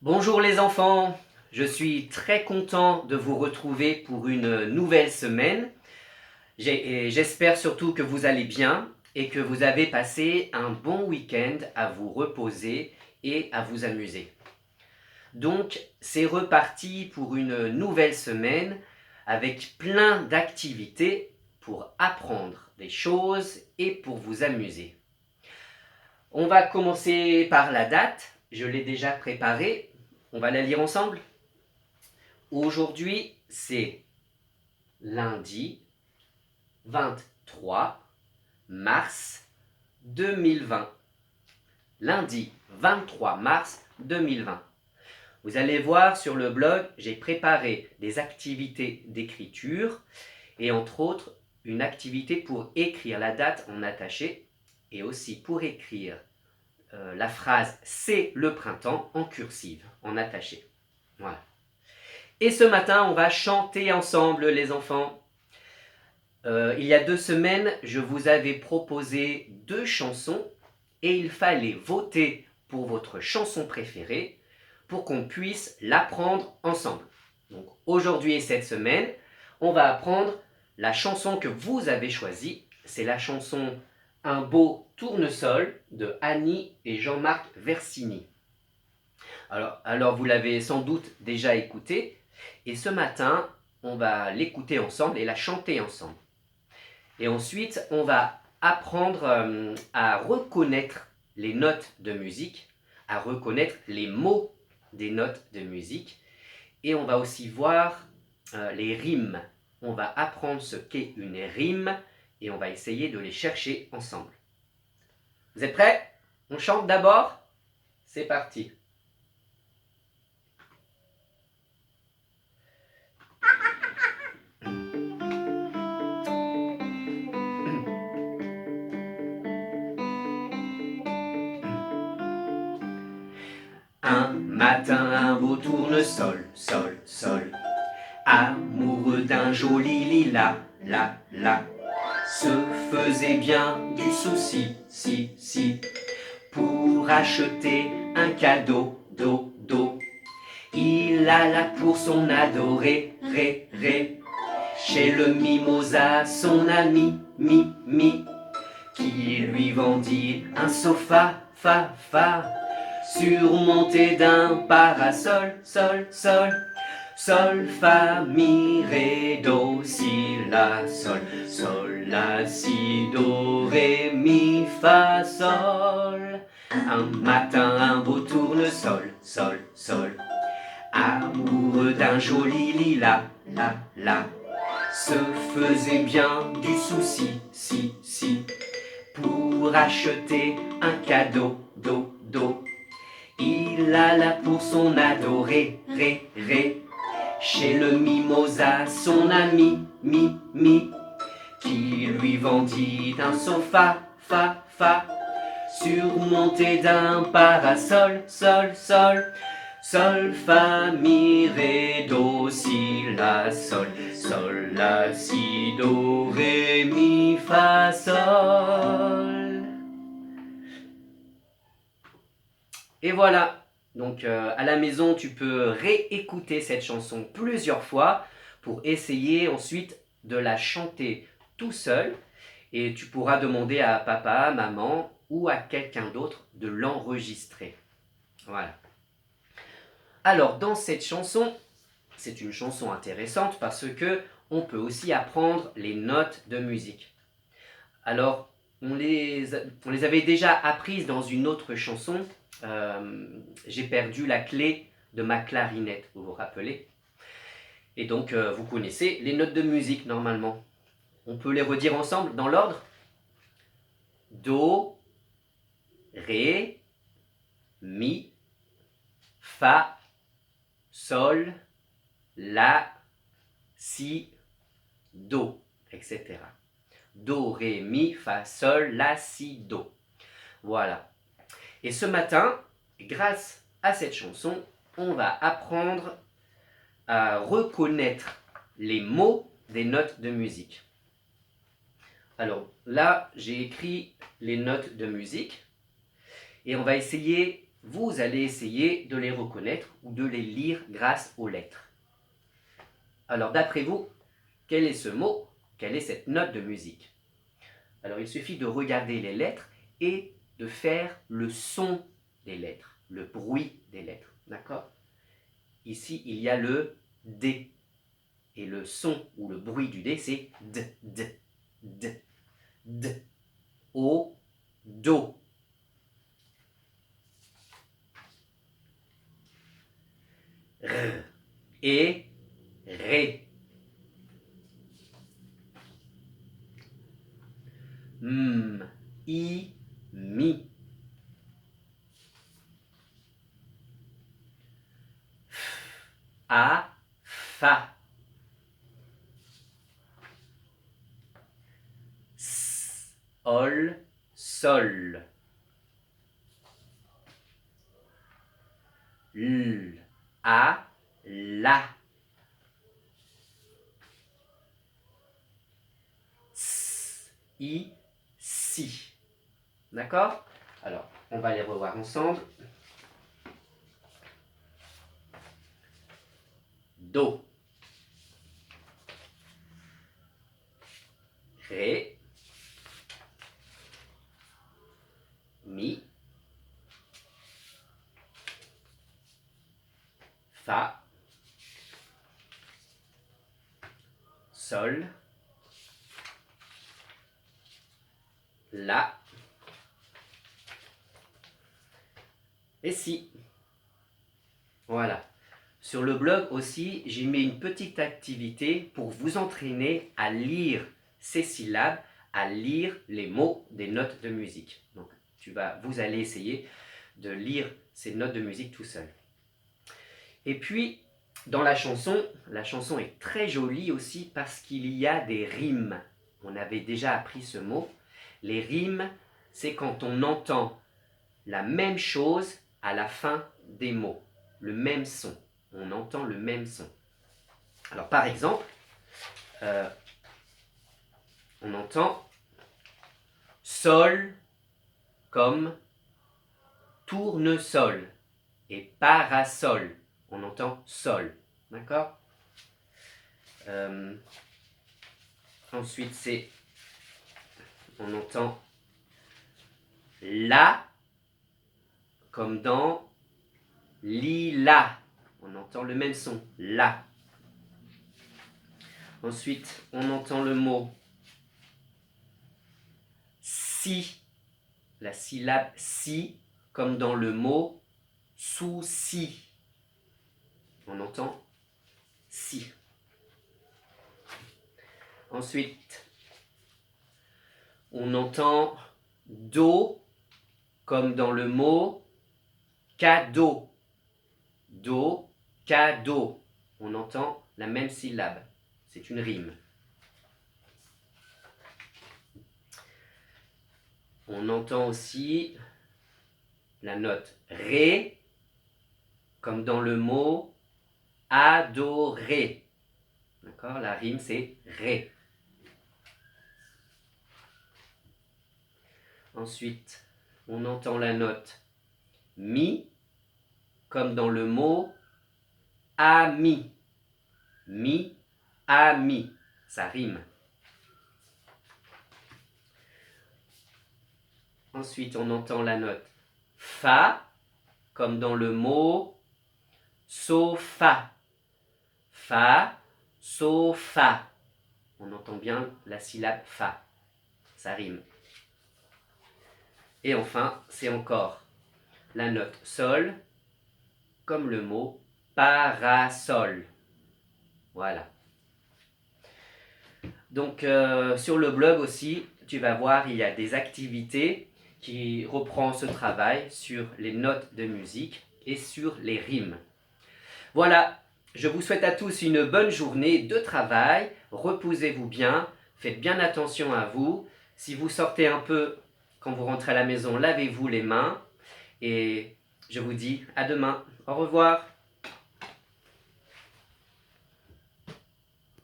Bonjour les enfants, je suis très content de vous retrouver pour une nouvelle semaine. Et j'espère surtout que vous allez bien et que vous avez passé un bon week-end à vous reposer et à vous amuser. Donc c'est reparti pour une nouvelle semaine avec plein d'activités pour apprendre des choses et pour vous amuser. On va commencer par la date, je l'ai déjà préparée, on va la lire ensemble. Aujourd'hui, c'est lundi 23 mars 2020. Lundi 23 mars 2020. Vous allez voir sur le blog, j'ai préparé des activités d'écriture et entre autres une activité pour écrire la date en attaché et aussi pour écrire la phrase c'est le printemps en cursive, en attaché. Voilà. Et ce matin, on va chanter ensemble les enfants. Il y a 2 semaines, je vous avais proposé 2 chansons et il fallait voter pour votre chanson préférée pour qu'on puisse l'apprendre ensemble. Donc aujourd'hui et cette semaine, on va apprendre la chanson que vous avez choisie. C'est la chanson Un beau tournesol de Annie et Jean-Marc Versini. Alors vous l'avez sans doute déjà écoutée et ce matin, on va l'écouter ensemble et la chanter ensemble. Et ensuite, on va apprendre à reconnaître les notes de musique, à reconnaître les mots des notes de musique. Et on va aussi voir les rimes. On va apprendre ce qu'est une rime et on va essayer de les chercher ensemble. Vous êtes prêts? On chante d'abord? C'est parti. Un matin, un beau tournesol, sol, sol, amoureux d'un joli lilas, la, la, se faisait bien du souci, si, si, pour acheter un cadeau, do, do. Il alla pour son adoré, ré, ré, chez le mimosa, son ami, mi, mi, qui lui vendit un sofa, fa, fa, surmonté d'un parasol, sol, sol, sol, fa, mi, ré, do, si, la, sol, sol, la, si, do, ré, mi, fa, sol. Un matin, un beau tournesol, sol, sol, amoureux d'un joli lilas, la, la, se faisait bien du souci, si, si, pour acheter un cadeau, do, do. Il alla pour son adoré, ré, ré, chez le mimosa, son ami, mi, mi, qui lui vendit un sofa, fa, fa, surmonté d'un parasol, sol, sol, sol, fa, mi, ré, do, si, la, sol, sol, la, si, do, ré, mi, fa, sol. Et voilà, donc à la maison, tu peux réécouter cette chanson plusieurs fois pour essayer ensuite de la chanter tout seul. Et tu pourras demander à papa, maman ou à quelqu'un d'autre de l'enregistrer. Voilà. Alors, dans cette chanson, c'est une chanson intéressante parce que on peut aussi apprendre les notes de musique. Alors, on les avait déjà apprises dans une autre chanson. J'ai perdu la clé de ma clarinette, vous vous rappelez? Et donc, vous connaissez les notes de musique normalement. On peut les redire ensemble dans l'ordre. Do, Ré, Mi, Fa, Sol, La, Si, Do, etc. Do, Ré, Mi, Fa, Sol, La, Si, Do. Voilà. Et ce matin, grâce à cette chanson, on va apprendre à reconnaître les mots des notes de musique. Alors là, j'ai écrit les notes de musique et on va essayer vous allez essayer de les reconnaître ou de les lire grâce aux lettres. Alors d'après vous, quel est ce mot? Quelle est cette note de musique? Alors il suffit de regarder les lettres et de faire le son des lettres, le bruit des lettres, d'accord? Ici, il y a le D. Et le son ou le bruit du D, c'est D, D, D, D. O, Do. R et Ré. M, I, Mi. F, A, Fa. S, Ol, Sol. L, A, La. S, I, Si. D'accord? Alors, on va les revoir ensemble. Do. Ré. Mi. Fa. Sol. La. Et Si. Voilà. Sur le blog aussi, j'ai mis une petite activité pour vous entraîner à lire ces syllabes, à lire les mots des notes de musique. Donc, vous allez essayer de lire ces notes de musique tout seul. Et puis, dans la chanson est très jolie aussi parce qu'il y a des rimes. On avait déjà appris ce mot. Les rimes, c'est quand on entend la même chose à la fin des mots, le même son. On entend le même son. Alors par exemple, on entend sol comme tournesol et parasol. On entend sol, d'accord? Ensuite, on entend la comme dans lila. On entend le même son, la. Ensuite, on entend le mot si, la syllabe si, comme dans le mot souci. On entend si. Ensuite, on entend do, comme dans le mot cadeau. Do, cadeau. On entend la même syllabe. C'est une rime. On entend aussi la note ré, comme dans le mot adorer. D'accord? La rime, c'est ré. Ensuite, on entend la note mi, comme dans le mot ami. Mi, ami. Ça rime. Ensuite, on entend la note fa, comme dans le mot sofa. Fa, sofa. On entend bien la syllabe fa. Ça rime. Et enfin, c'est encore la note sol, comme le mot parasol. Voilà. Donc, sur le blog aussi, tu vas voir, il y a des activités qui reprend ce travail sur les notes de musique et sur les rimes. Voilà, je vous souhaite à tous une bonne journée de travail. Reposez-vous bien, faites bien attention à vous. Si vous sortez un peu quand vous rentrez à la maison, lavez-vous les mains. Et je vous dis à demain. Au revoir.